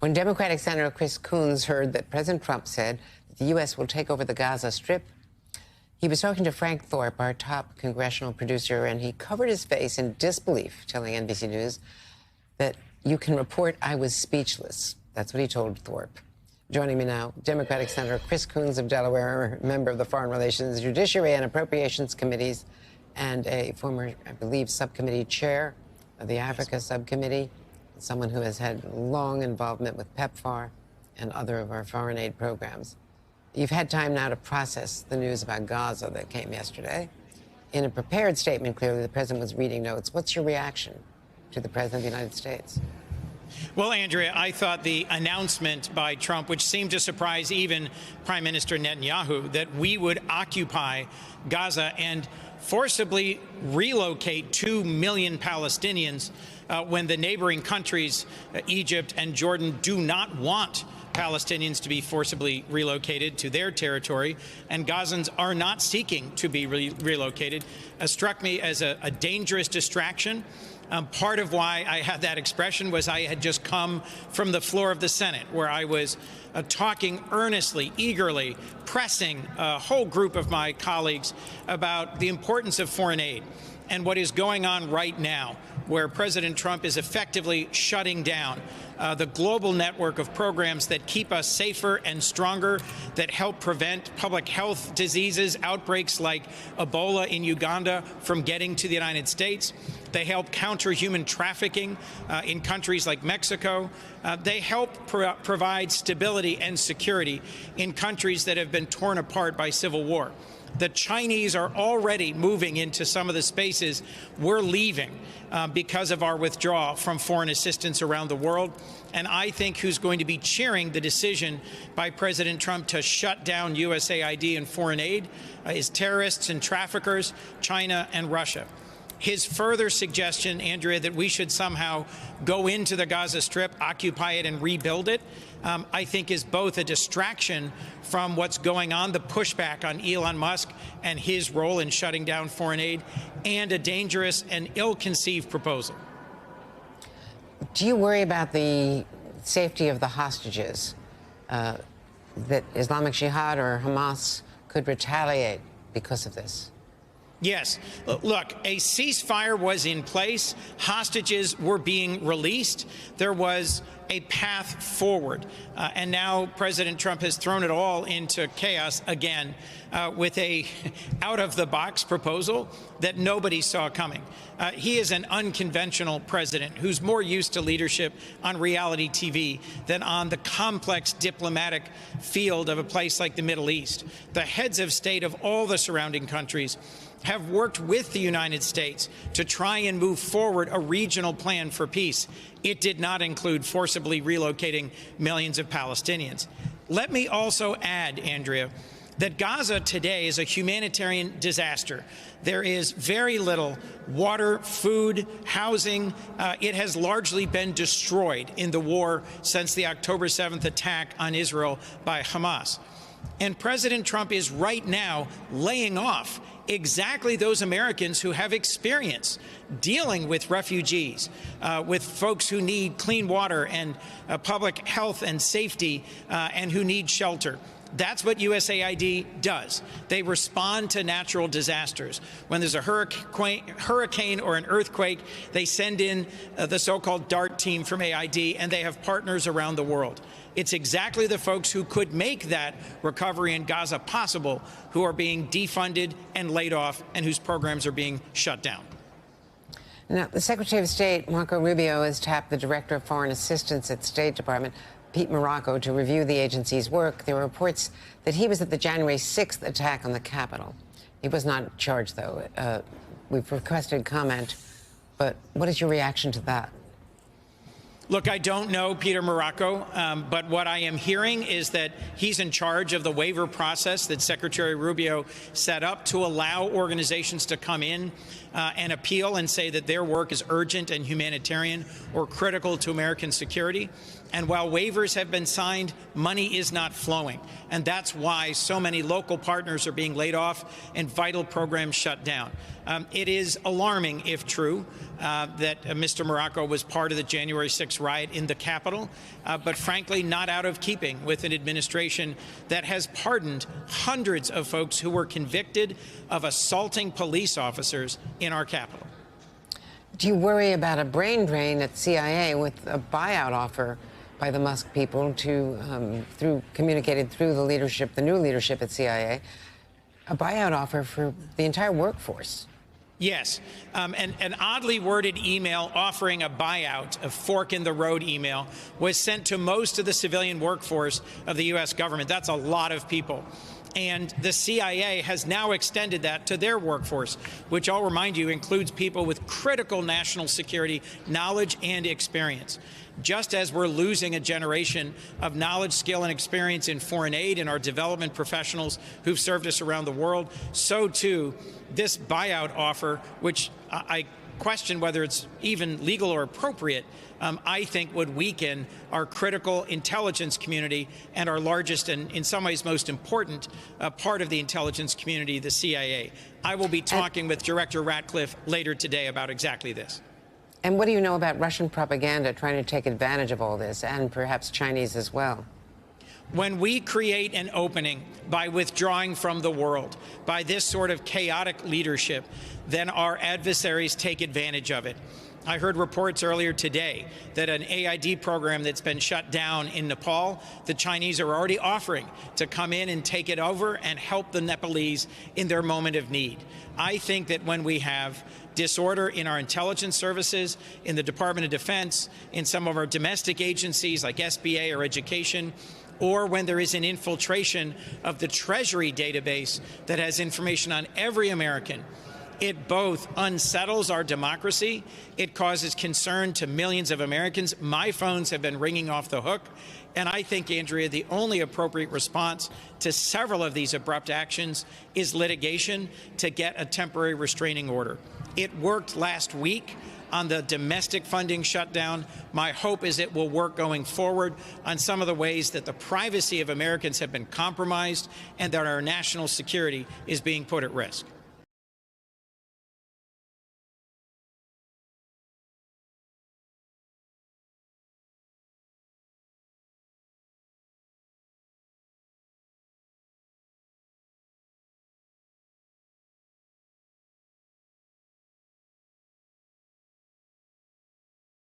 When Democratic Senator Chris Coons heard that President Trump said that the U.S. will take over the Gaza Strip, he was talking to Frank Thorpe, our top congressional producer, and he covered his face in disbelief, telling NBC News that you can report I was speechless. That's what he told Thorpe. Joining me now, Democratic Senator Chris Coons of Delaware, a member of the Foreign Relations, Judiciary and Appropriations Committees, and a former, I believe, subcommittee chair of the Africa Subcommittee, someone who has had long involvement with PEPFAR and other of our foreign aid programs. You've had time now to process the news about Gaza that came yesterday. In a prepared statement, clearly, the president was reading notes. What's your reaction to the president of the United States? Well, Andrea, I thought the announcement by Trump, which seemed to surprise even Prime Minister Netanyahu, that we would occupy Gaza and forcibly relocate 2 million Palestinians when the neighboring countries, Egypt and Jordan, do not want Palestinians to be forcibly relocated to their territory, and Gazans are not seeking to be relocated, struck me as a dangerous distraction. Part of why I had that expression was I had just come from the floor of the Senate, where I was talking earnestly, eagerly, pressing a whole group of my colleagues about the importance of foreign aid and what is going on right now, where President Trump is effectively shutting down the global network of programs that keep us safer and stronger, that help prevent public health diseases, outbreaks like Ebola in Uganda, from getting to the United States. They help counter human trafficking in countries like Mexico. They help provide stability and security in countries that have been torn apart by civil war. The Chinese are already moving into some of the spaces we're leaving because of our withdrawal from foreign assistance around the world. And I think who's going to be cheering the decision by President Trump to shut down USAID and foreign aid is terrorists and traffickers, China and Russia. His further suggestion, Andrea, that we should somehow go into the Gaza Strip, occupy it and rebuild it, I think is both a distraction from what's going on, the pushback on Elon Musk and his role in shutting down foreign aid, and a dangerous and ill-conceived proposal. Do you worry about the safety of the hostages, that Islamic Jihad or Hamas could retaliate because of this? Yes. Look, a ceasefire was in place. Hostages were being released. There was a path forward. And now President Trump has thrown it all into chaos again with a out-of-the-box proposal that nobody saw coming. He is an unconventional president who's more used to leadership on reality TV than on the complex diplomatic field of a place like the Middle East. The heads of state of all the surrounding countries have worked with the United States to try and move forward a regional plan for peace. It did not include forcibly relocating millions of Palestinians. Let me also add, Andrea, that Gaza today is a humanitarian disaster. There is very little water, food, housing. It has largely been destroyed in the war since the October 7th attack on Israel by Hamas. And President Trump is right now laying off exactly those Americans who have experience dealing with refugees, with folks who need clean water and public health and safety, and who need shelter. That's what USAID does. They respond to natural disasters. When there's a hurricane or an earthquake, they send in the so-called DART team from AID, and they have partners around the world. It's exactly the folks who could make that recovery in Gaza possible who are being defunded and laid off, and whose programs are being shut down. Now, the Secretary of State, Marco Rubio, has tapped the Director of Foreign Assistance at the State Department, Pete Marocco, to review the agency's work. There were reports that he was at the January 6th attack on the Capitol. He was not charged, though. We've requested comment, but what is your reaction to that? Look, I don't know Peter Marocco, but what I am hearing is that he's in charge of the waiver process that Secretary Rubio set up to allow organizations to come in and appeal and say that their work is urgent and humanitarian or critical to American security. And while waivers have been signed, money is not flowing. And that's why so many local partners are being laid off and vital programs shut down. It is alarming, if true, that Mr. Marocco was part of the January 6th riot in the Capitol, but frankly not out of keeping with an administration that has pardoned hundreds of folks who were convicted of assaulting police officers in our Capitol. Do you worry about a brain drain at CIA with a buyout offer by the Musk people communicated through the leadership, the new leadership at CIA, a buyout offer for the entire workforce? Yes, an oddly worded email offering a buyout, a fork in the road email, was sent to most of the civilian workforce of the U.S. government. That's a lot of people. And the CIA has now extended that to their workforce, which I'll remind you includes people with critical national security knowledge and experience. Just as we're losing a generation of knowledge, skill, and experience in foreign aid and our development professionals who've served us around the world, so too this buyout offer, which I question whether it's even legal or appropriate, I think would weaken our critical intelligence community and our largest and in some ways most important part of the intelligence community, the CIA. I will be talking with Director Ratcliffe later today about exactly this. And what do you know about Russian propaganda trying to take advantage of all this, and perhaps Chinese as well? When we create an opening by withdrawing from the world, by this sort of chaotic leadership, then our adversaries take advantage of it. I heard reports earlier today that an AID program that's been shut down in Nepal, the Chinese are already offering to come in and take it over and help the Nepalese in their moment of need. I think that when we have disorder in our intelligence services, in the Department of Defense, in some of our domestic agencies like SBA or education, or when there is an infiltration of the Treasury database that has information on every American, it both unsettles our democracy, it causes concern to millions of Americans. My phones have been ringing off the hook. And I think, Andrea, the only appropriate response to several of these abrupt actions is litigation to get a temporary restraining order. It worked last week on the domestic funding shutdown. My hope is it will work going forward on some of the ways that the privacy of Americans have been compromised and that our national security is being put at risk.